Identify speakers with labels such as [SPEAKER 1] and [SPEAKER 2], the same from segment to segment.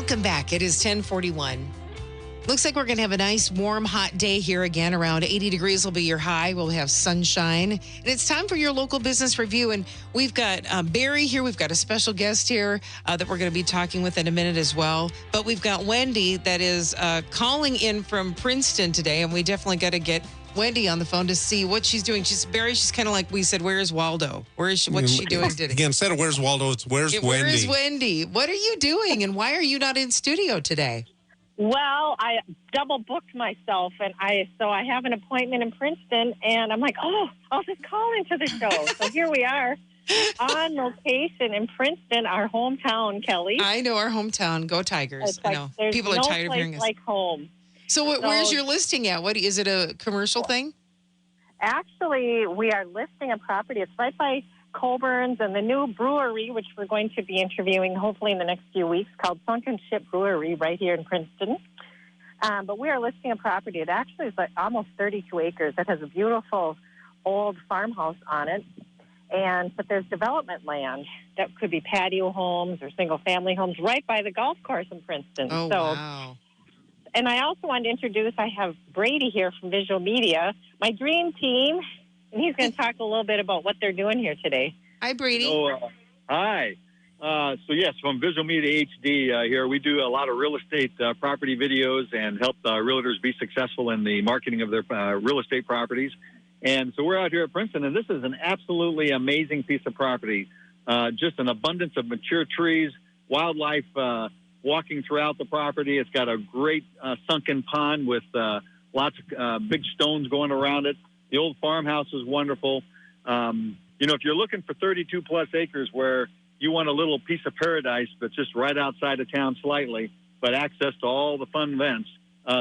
[SPEAKER 1] Welcome back. It is 10:41. Looks like we're going to have a nice, warm, hot day here again. Around 80 degrees will be your high. We'll have sunshine. And it's time for your local business review. And we've got Barry here. We've got a special guest here that we're going to be talking with in a minute as well. But we've got Wendy that is calling in from Princeton today. And we definitely got to get Wendy on the phone to see what she's doing. She's kind of like we said, where's Waldo? What's she doing today?
[SPEAKER 2] Again, instead of where's Waldo, it's where's Wendy?
[SPEAKER 1] Where is Wendy? What are you doing? And why are you not in studio today?
[SPEAKER 3] Well, I double booked myself, and I have an appointment in Princeton, and I'm like, I'll just call into the show. So here we are on location in Princeton, our hometown, Kelly.
[SPEAKER 1] I know our hometown. Go Tigers. I know. People are tired of hearing us.
[SPEAKER 3] Like home.
[SPEAKER 1] So where's your listing at? What is it, a commercial thing?
[SPEAKER 3] Actually, we are listing a property. It's right by Colburn's and the new brewery, which we're going to be interviewing hopefully in the next few weeks, called Sunken Ship Brewery right here in Princeton. But we are listing a property. It actually is like almost 32 acres. It has a beautiful old farmhouse on it. But there's development land that could be patio homes or single-family homes right by the golf course in Princeton.
[SPEAKER 1] Oh, wow.
[SPEAKER 3] And I also wanted to introduce, I have Brady here from Visual Media, my dream team, and he's going to talk a little bit about what they're doing here today.
[SPEAKER 1] Hi, Brady.
[SPEAKER 4] Hi. Yes, from Visual Media HD here, we do a lot of real estate property videos and help realtors be successful in the marketing of their real estate properties. And so we're out here at Princeton, and this is an absolutely amazing piece of property. Just an abundance of mature trees, wildlife walking throughout the property. It's got a great sunken pond with lots of big stones going around it. The old farmhouse is wonderful. If you're looking for 32-plus acres where you want a little piece of paradise but just right outside of town slightly, but access to all the fun events,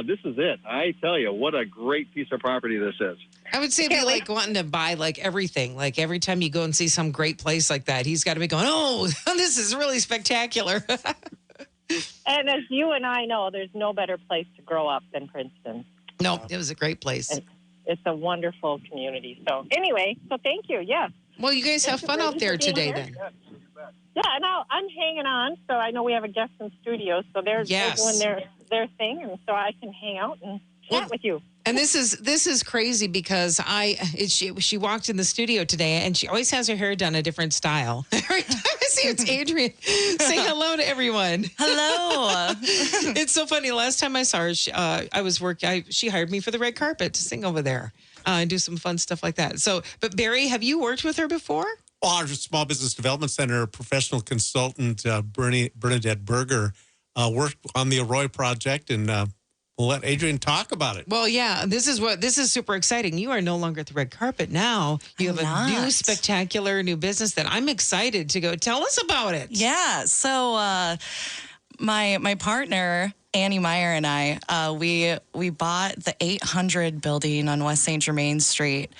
[SPEAKER 4] this is it. I tell you, what a great piece of property this is.
[SPEAKER 1] I would say they're like wanting to buy like everything. Like every time you go and see some great place like that, he's got to be going, oh, this is really spectacular.
[SPEAKER 3] And as you and I know, there's no better place to grow up than Princeton.
[SPEAKER 1] No, it was a great place.
[SPEAKER 3] It's a wonderful community. So anyway, thank you. Yes.
[SPEAKER 1] Well, you guys have fun out there today then.
[SPEAKER 3] Yeah, and I'm hanging on. So I know we have a guest in studio, so they're doing their thing, and so I can hang out and chat with you.
[SPEAKER 1] And this is crazy because she walked in the studio today and she always has her hair done a different style. Every time I see it's Adrienne. Say hello to everyone.
[SPEAKER 5] Hello.
[SPEAKER 1] It's so funny. Last time I saw her, she hired me for the red carpet to sing over there and do some fun stuff like that. So, but Barry, have you worked with her before?
[SPEAKER 2] Well, our Small Business Development Center professional consultant, Bernadette Berger, worked on the Arroy project, and we'll let Adrienne talk about it.
[SPEAKER 1] Well, yeah, this is super exciting. You are no longer at the red carpet now. You have a new spectacular new business that I'm excited to go. Tell us about it.
[SPEAKER 5] Yeah. So my partner, Annie Meyer, and I, we bought the 800 building on West St. Germain Street,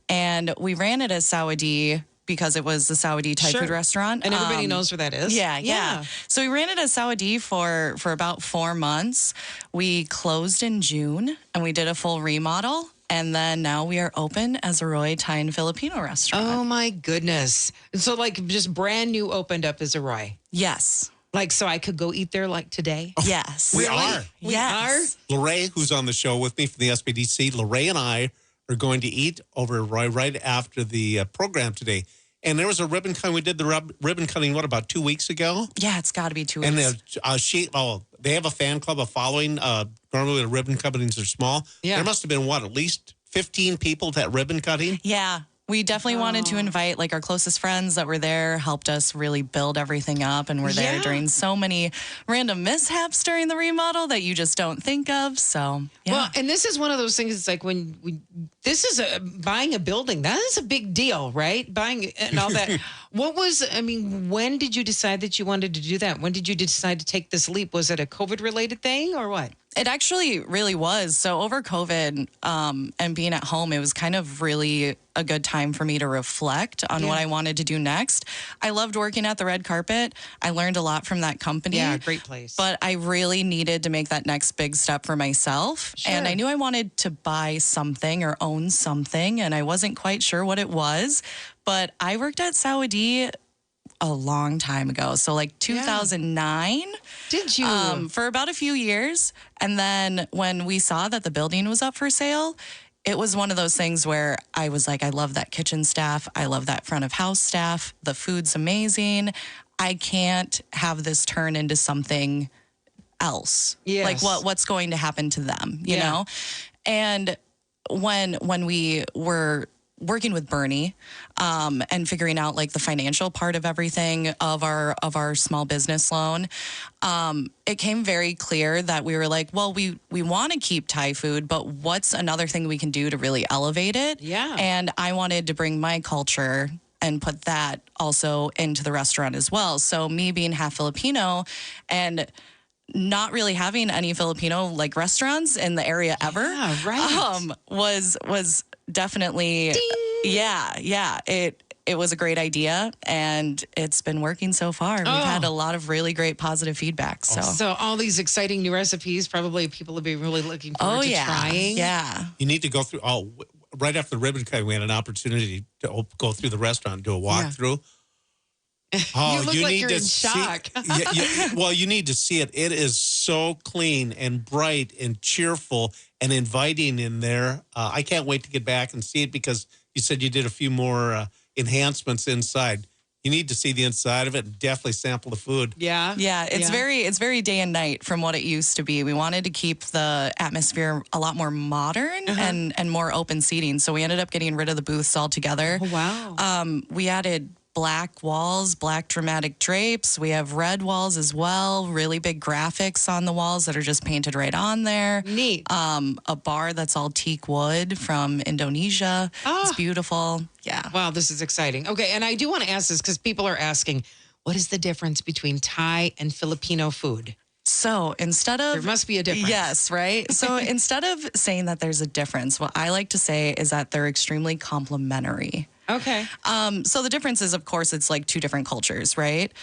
[SPEAKER 5] and we ran it as Sawadee because it was the Sawadee Thai food restaurant.
[SPEAKER 1] And everybody knows where that is.
[SPEAKER 5] Yeah. So we ran it as Sawadee for about 4 months. We closed in June, and we did a full remodel. And then now we are open as a Arroy Thai and Filipino restaurant.
[SPEAKER 1] Oh, my goodness. So, like, just brand new opened up as Arroy.
[SPEAKER 5] Yes.
[SPEAKER 1] Like, so I could go eat there, like, today?
[SPEAKER 5] Yes.
[SPEAKER 2] We are.
[SPEAKER 1] We are?
[SPEAKER 2] Lorraine, who's on the show with me from the SBDC, Lorraine and I are going to eat over at Arroy right after the program today. And there was a ribbon cutting. We did the ribbon cutting, about 2 weeks ago?
[SPEAKER 5] Yeah, it's got to be 2 weeks.
[SPEAKER 2] And they have a fan club, a following. Normally the ribbon cuttings are small. Yeah. There must have been, at least 15 people at that ribbon cutting?
[SPEAKER 5] Yeah. We definitely wanted to invite our closest friends that were there, helped us really build everything up, and were there during so many random mishaps during the remodel that you just don't think of. So, yeah.
[SPEAKER 1] Well, and this is one of those things. It's like buying a building. That is a big deal, right? Buying and all that. When did you decide that you wanted to do that? When did you decide to take this leap? Was it a COVID-related thing or what?
[SPEAKER 5] It actually really was. So over COVID and being at home, it was kind of really a good time for me to reflect on what I wanted to do next. I loved working at the red carpet. I learned a lot from that company.
[SPEAKER 1] Yeah, great place.
[SPEAKER 5] But I really needed to make that next big step for myself. Sure. And I knew I wanted to buy something or own something, and I wasn't quite sure what it was. But I worked at Sawadee a long time ago. So like 2009.
[SPEAKER 1] Did you?
[SPEAKER 5] For about a few years. And then when we saw that the building was up for sale, it was one of those things where I was like, I love that kitchen staff. I love that front of house staff. The food's amazing. I can't have this turn into something else.
[SPEAKER 1] Yes.
[SPEAKER 5] Like what's going to happen to them, you know? And when we were working with Bernie and figuring out like the financial part of everything of our small business loan, it came very clear that we were like, well, we want to keep Thai food, but what's another thing we can do to really elevate it?
[SPEAKER 1] Yeah.
[SPEAKER 5] And I wanted to bring my culture and put that also into the restaurant as well. So me being half Filipino and not really having any Filipino like restaurants in the area ever, was definitely, it was a great idea, and it's been working so far. We've had a lot of really great positive feedback.
[SPEAKER 1] So all these exciting new recipes, probably people will be really looking forward to trying.
[SPEAKER 5] Yeah.
[SPEAKER 2] You need to go through, right after the ribbon cutting, we had an opportunity to go through the restaurant, do a walkthrough.
[SPEAKER 1] You look like you're in shock.
[SPEAKER 2] Well, you need to see it. It is so clean and bright and cheerful and inviting in there. I can't wait to get back and see it because you said you did a few more enhancements inside. You need to see the inside of it and definitely sample the food.
[SPEAKER 5] Yeah, it's very day and night from what it used to be. We wanted to keep the atmosphere a lot more modern and more open seating. So we ended up getting rid of the booths altogether.
[SPEAKER 1] Oh, wow.
[SPEAKER 5] We added black walls, black dramatic drapes. We have red walls as well, really big graphics on the walls that are just painted right on there.
[SPEAKER 1] Neat.
[SPEAKER 5] A bar that's all teak wood from Indonesia. It's beautiful. Yeah.
[SPEAKER 1] Wow, this is exciting. Okay, and I do want to ask this because people are asking, what is the difference between Thai and Filipino food?
[SPEAKER 5] So instead of...
[SPEAKER 1] There must be a difference.
[SPEAKER 5] Yes, right? So instead of saying that there's a difference, what I like to say is that they're extremely complementary.
[SPEAKER 1] Okay.
[SPEAKER 5] So the difference is, of course, it's like two different cultures, right?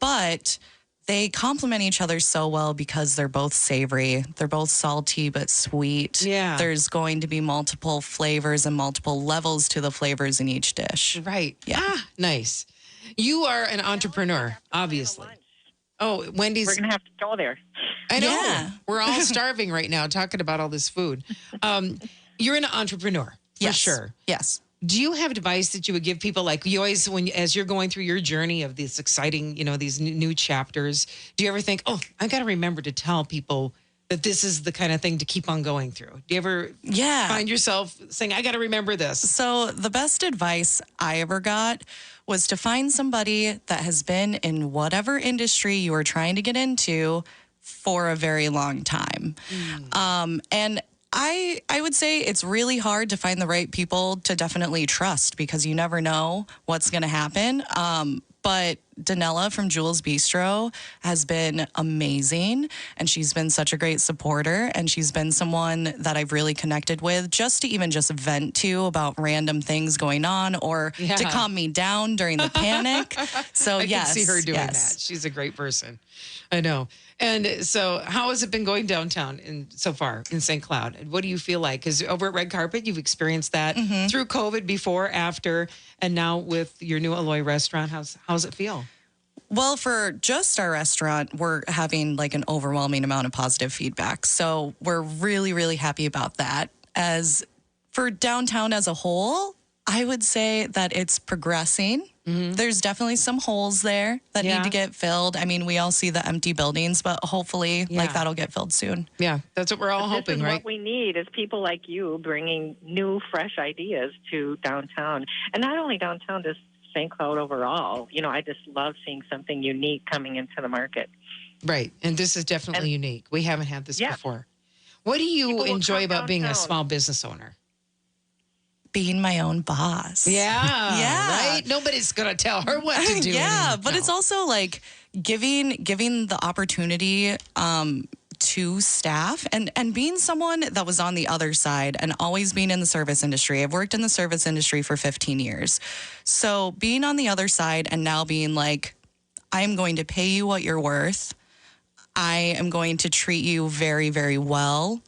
[SPEAKER 5] But they complement each other so well because they're both savory. They're both salty but sweet.
[SPEAKER 1] Yeah.
[SPEAKER 5] There's going to be multiple flavors and multiple levels to the flavors in each dish.
[SPEAKER 1] Right.
[SPEAKER 5] Yeah.
[SPEAKER 1] Nice. You are an entrepreneur, obviously. Oh, Wendy's.
[SPEAKER 3] We're going to have to go there.
[SPEAKER 1] I know.
[SPEAKER 5] Yeah.
[SPEAKER 1] We're all starving right now talking about all this food. You're an entrepreneur, for sure.
[SPEAKER 5] Yes.
[SPEAKER 1] Do you have advice that you would give people, like you always, as you're going through your journey of this exciting, these new chapters, do you ever think, I got to remember to tell people that this is the kind of thing to keep on going through? Do you ever find yourself saying, I got to remember this?
[SPEAKER 5] So the best advice I ever got was to find somebody that has been in whatever industry you are trying to get into for a very long time. And I would say it's really hard to find the right people to definitely trust because you never know what's going to happen. But Danella from Jules Bistro has been amazing, and she's been such a great supporter, and she's been someone that I've really connected with just to even just vent to about random things going on or to calm me down during the panic. So
[SPEAKER 1] I can see her doing that. She's a great person. I know. And so how has it been going downtown so far in St. Cloud? What do you feel like? Because over at Red Carpet, you've experienced that through COVID, before, after, and now with your new Arroy restaurant. How's it feel?
[SPEAKER 5] Well, for just our restaurant, we're having like an overwhelming amount of positive feedback. So we're really, really happy about that. As for downtown as a whole, I would say that it's progressing. There's definitely some holes there that need to get filled. I mean, we all see the empty buildings, but hopefully like that'll get filled soon.
[SPEAKER 1] Yeah, that's what we're all hoping, right?
[SPEAKER 3] What we need is people like you bringing new, fresh ideas to downtown. And not only downtown, just St. Cloud overall. I just love seeing something unique coming into the market.
[SPEAKER 1] Right. And this is definitely unique. We haven't had this before. What do you enjoy about being a small business owner?
[SPEAKER 5] Being my own boss.
[SPEAKER 1] Yeah. Right? Nobody's going to tell her what to do.
[SPEAKER 5] But it's also like giving the opportunity to staff and being someone that was on the other side and always being in the service industry. I've worked in the service industry for 15 years. So being on the other side and now being like, I am going to pay you what you're worth. I am going to treat you very, very well.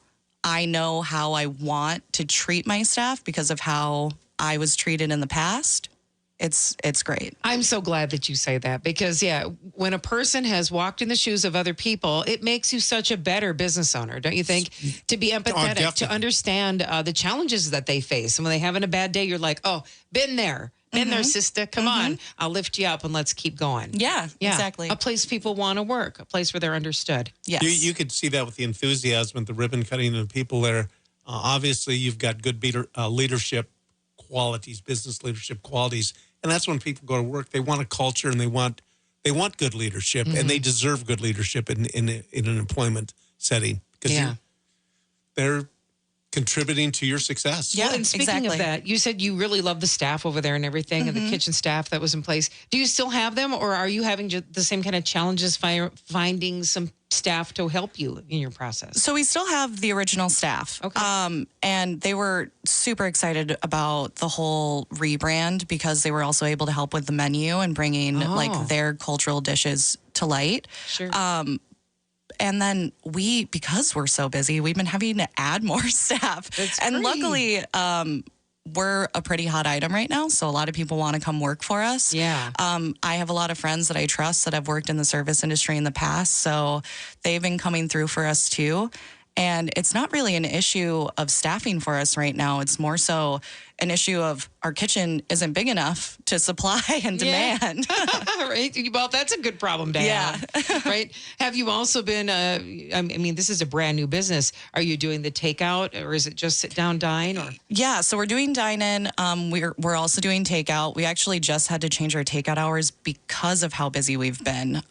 [SPEAKER 5] I know how I want to treat my staff because of how I was treated in the past. it's great.
[SPEAKER 1] I'm so glad that you say that because, yeah, when a person has walked in the shoes of other people, it makes you such a better business owner, don't you think? To be empathetic, to
[SPEAKER 2] definitely.
[SPEAKER 1] understand the challenges that they face. And when they having a bad day, you're like, oh, been there. Been there, sister. Come on. I'll lift you up and let's keep going.
[SPEAKER 5] Yeah, exactly.
[SPEAKER 1] A place people want to work, a place where they're understood.
[SPEAKER 5] Yes.
[SPEAKER 2] You could see that with the enthusiasm, the ribbon cutting, and the people there. Obviously, you've got good leadership qualities, business leadership qualities, and that's when people go to work. They want a culture, and they want good leadership, and they deserve good leadership in an employment setting because they're contributing to your success.
[SPEAKER 1] Yeah, and speaking of that, you said you really love the staff over there and everything, and the kitchen staff that was in place. Do you still have them, or are you having the same kind of challenges finding some staff to help you in your process?
[SPEAKER 5] So we still have the original staff.
[SPEAKER 1] Okay.
[SPEAKER 5] And they were super excited about the whole rebrand because they were also able to help with the menu and bringing like their cultural dishes to light.
[SPEAKER 1] Sure.
[SPEAKER 5] And then because we're so busy, we've been having to add more staff.
[SPEAKER 1] That's
[SPEAKER 5] and
[SPEAKER 1] great.
[SPEAKER 5] luckily, we're a pretty hot item right now. So a lot of people want to come work for us.
[SPEAKER 1] Yeah.
[SPEAKER 5] I have a lot of friends that I trust that have worked in the service industry in the past. So they've been coming through for us too. And it's not really an issue of staffing for us right now. It's more so an issue of our kitchen isn't big enough to supply and demand.
[SPEAKER 1] Right. Well, that's a good problem to have. Right. Have you also been, I mean, this is a brand new business. Are you doing the takeout or is it just sit down, dine? Or?
[SPEAKER 5] Yeah. So we're doing dine in. We're also doing takeout. We actually just had to change our takeout hours because of how busy we've been.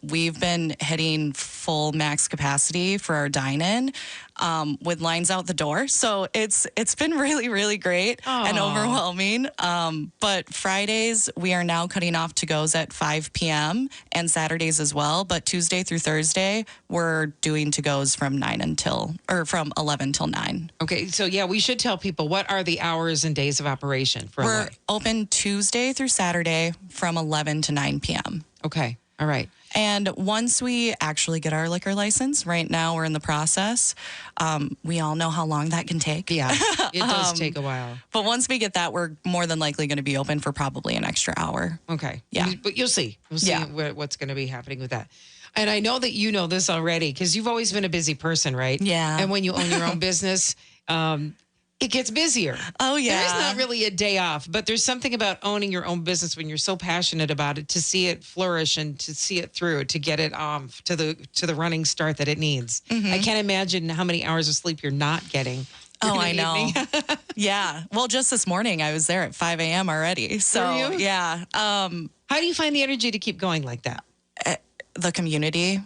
[SPEAKER 5] We've been hitting full max capacity for our dine in. With lines out the door. So it's been really, really great and overwhelming. But Fridays, we are now cutting off to-goes at 5 p.m. and Saturdays as well. But Tuesday through Thursday, we're doing to-goes from 11 till 9.
[SPEAKER 1] Okay. So, yeah, we should tell people what are the hours and days of operation for
[SPEAKER 5] We're
[SPEAKER 1] Arroy?
[SPEAKER 5] open Tuesday through Saturday from 11 to 9 p.m.
[SPEAKER 1] Okay. All right.
[SPEAKER 5] And once we actually get our liquor license, right now we're in the process. We all know how long that can take.
[SPEAKER 1] Yeah, it does take a while.
[SPEAKER 5] But once we get that, we're more than likely going to be open for probably an extra hour.
[SPEAKER 1] Okay.
[SPEAKER 5] Yeah.
[SPEAKER 1] But you'll see. We'll see what's going to be happening with that. And I know that you know this already because you've always been a busy person, right?
[SPEAKER 5] Yeah.
[SPEAKER 1] And when you own your own business, it gets busier.
[SPEAKER 5] Oh, yeah.
[SPEAKER 1] There is not really a day off, but there's something about owning your own business when you're so passionate about it to see it flourish and to see it through, to get it to the running start that it needs. I can't imagine how many hours of sleep you're not getting.
[SPEAKER 5] Oh, I know. Yeah. Well, just this morning I was there at 5 a.m. already. So,
[SPEAKER 1] Were you?
[SPEAKER 5] yeah.
[SPEAKER 1] How do you find the energy to keep going like that?
[SPEAKER 5] The community.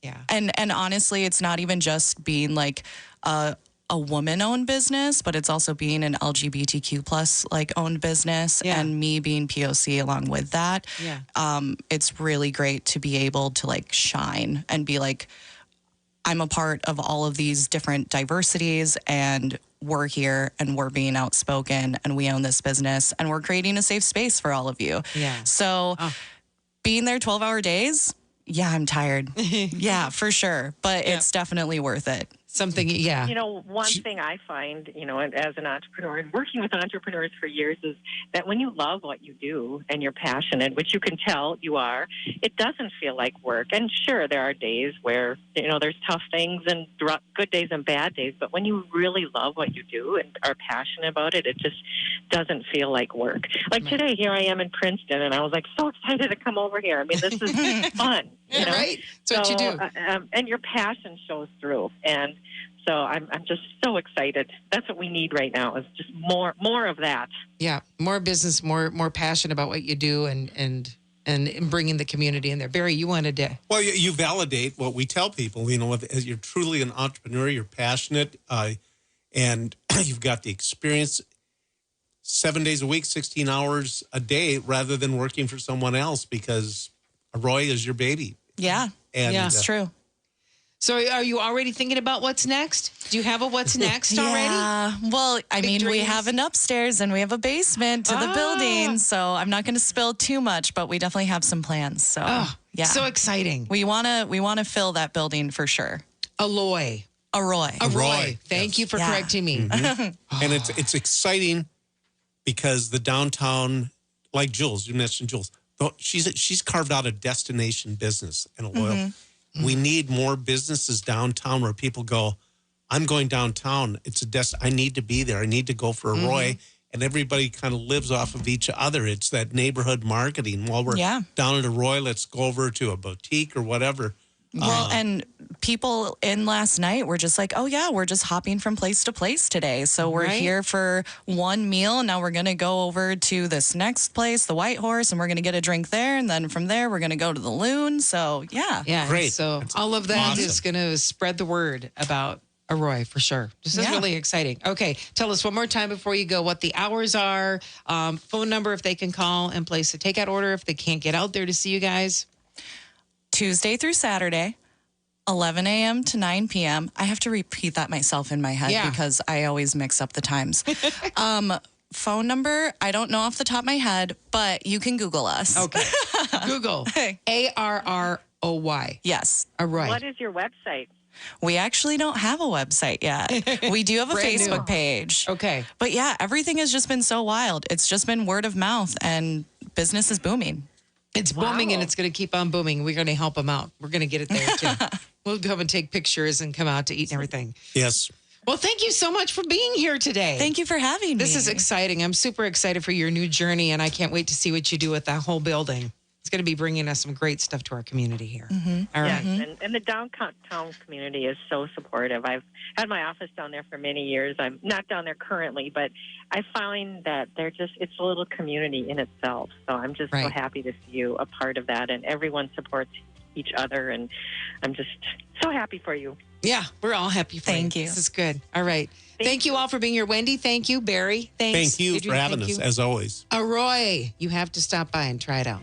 [SPEAKER 1] Yeah.
[SPEAKER 5] And honestly, it's not even just being like a woman-owned business, but it's also being an LGBTQ plus like owned business, and me being POC along with that.
[SPEAKER 1] Yeah.
[SPEAKER 5] It's really great to be able to like shine and be like, I'm a part of all of these different diversities, and we're here and we're being outspoken and we own this business and we're creating a safe space for all of you.
[SPEAKER 1] Yeah.
[SPEAKER 5] So being there 12-hour days, yeah, I'm tired. Yeah, for sure. But it's definitely worth it.
[SPEAKER 1] Something, yeah.
[SPEAKER 3] You know, one thing I find, you know, as an entrepreneur and working with entrepreneurs for years is that when you love what you do and you're passionate, which you can tell you are, it doesn't feel like work. And sure, there are days where, you know, there's tough things and good days and bad days. But when you really love what you do and are passionate about it, it just doesn't feel like work. Like today, here I am in Princeton, and I was like so excited to come over here. I mean, this is fun. You know?
[SPEAKER 1] Right. That's what you do.
[SPEAKER 3] And your passion shows through. And so I'm just so excited. That's what we need right now is just more of that.
[SPEAKER 1] Yeah, more business, more passion about what you do, and bringing the community in there. Barry, you wanted to.
[SPEAKER 2] Well, you validate what we tell people. You know, as you're truly an entrepreneur, you're passionate, and you've got the experience. 7 days a week, 16 hours a day, rather than working for someone else, because Arroy is your baby.
[SPEAKER 5] Yeah,
[SPEAKER 2] And
[SPEAKER 5] it's true.
[SPEAKER 1] So are you already thinking about what's next? Do you have a what's next already?
[SPEAKER 5] Yeah. Well, I mean, we
[SPEAKER 1] dreams?
[SPEAKER 5] have an upstairs and we have a basement to the building. So I'm not going to spill too much, but we definitely have some plans. So yeah.
[SPEAKER 1] So exciting.
[SPEAKER 5] We want to fill that building for sure.
[SPEAKER 1] Arroy.
[SPEAKER 5] Arroy.
[SPEAKER 1] Thank you for correcting me.
[SPEAKER 2] And it's exciting because the downtown like Jules, you mentioned Jules. She's carved out a destination business and a loyal.
[SPEAKER 1] Mm-hmm.
[SPEAKER 2] We need more businesses downtown where people go, I'm going downtown. It's I need to be there. I need to go for a Roy. And everybody kind of lives off of each other. It's that neighborhood marketing. While we're down at a Roy, let's go over to a boutique or whatever.
[SPEAKER 5] Well, and people in last night were just like, oh, yeah, we're just hopping from place to place today. So we're here for one meal. Now we're going to go over to this next place, the White Horse, and we're going to get a drink there. And then from there, we're going to go to the Loon. So, yeah.
[SPEAKER 1] Yeah.
[SPEAKER 2] Great.
[SPEAKER 1] So
[SPEAKER 2] That's
[SPEAKER 1] all of that is
[SPEAKER 2] awesome.
[SPEAKER 1] going to spread the word about Arroy for sure. This is really exciting. Okay. Tell us one more time before you go what the hours are, phone number if they can call, and place a takeout order if they can't get out there to see you guys.
[SPEAKER 5] Tuesday through Saturday, 11 a.m. to 9 p.m. I have to repeat that myself in my head because I always mix up the times. Phone number, I don't know off the top of my head, but you can Google us.
[SPEAKER 1] Okay. Google. Arroy.
[SPEAKER 5] Yes.
[SPEAKER 1] Arroy.
[SPEAKER 3] What is your website?
[SPEAKER 5] We actually don't have a website yet. We do have a
[SPEAKER 1] Brand
[SPEAKER 5] Facebook
[SPEAKER 1] new.
[SPEAKER 5] page.
[SPEAKER 1] Okay.
[SPEAKER 5] But yeah, everything has just been so wild. It's just been word of mouth and business is booming.
[SPEAKER 1] It's booming and it's going to keep on booming. We're going to help them out. We're going to get it there too. We'll come and take pictures and come out to eat and everything.
[SPEAKER 2] Yes.
[SPEAKER 1] Well, thank you so much for being here today.
[SPEAKER 5] Thank you for having me.
[SPEAKER 1] This is exciting. I'm super excited for your new journey, and I can't wait to see what you do with that whole building. It's going to be bringing us some great stuff to our community here. All right.
[SPEAKER 3] Yes, and the downtown community is so supportive. I've had my office down there for many years. I'm not down there currently, but I find that it's a little community in itself. So I'm just so happy to see you a part of that, and everyone supports each other, and I'm just so happy for you.
[SPEAKER 1] Yeah, we're all happy for you.
[SPEAKER 5] Thank you.
[SPEAKER 1] This is good. All right. Thank you all for being here. Wendy, thank you. Barry, thanks.
[SPEAKER 2] Thank you
[SPEAKER 1] Adrienne,
[SPEAKER 2] for having
[SPEAKER 1] thank
[SPEAKER 2] us,
[SPEAKER 1] you.
[SPEAKER 2] as always.
[SPEAKER 1] Arroy, you have to stop by and try it out.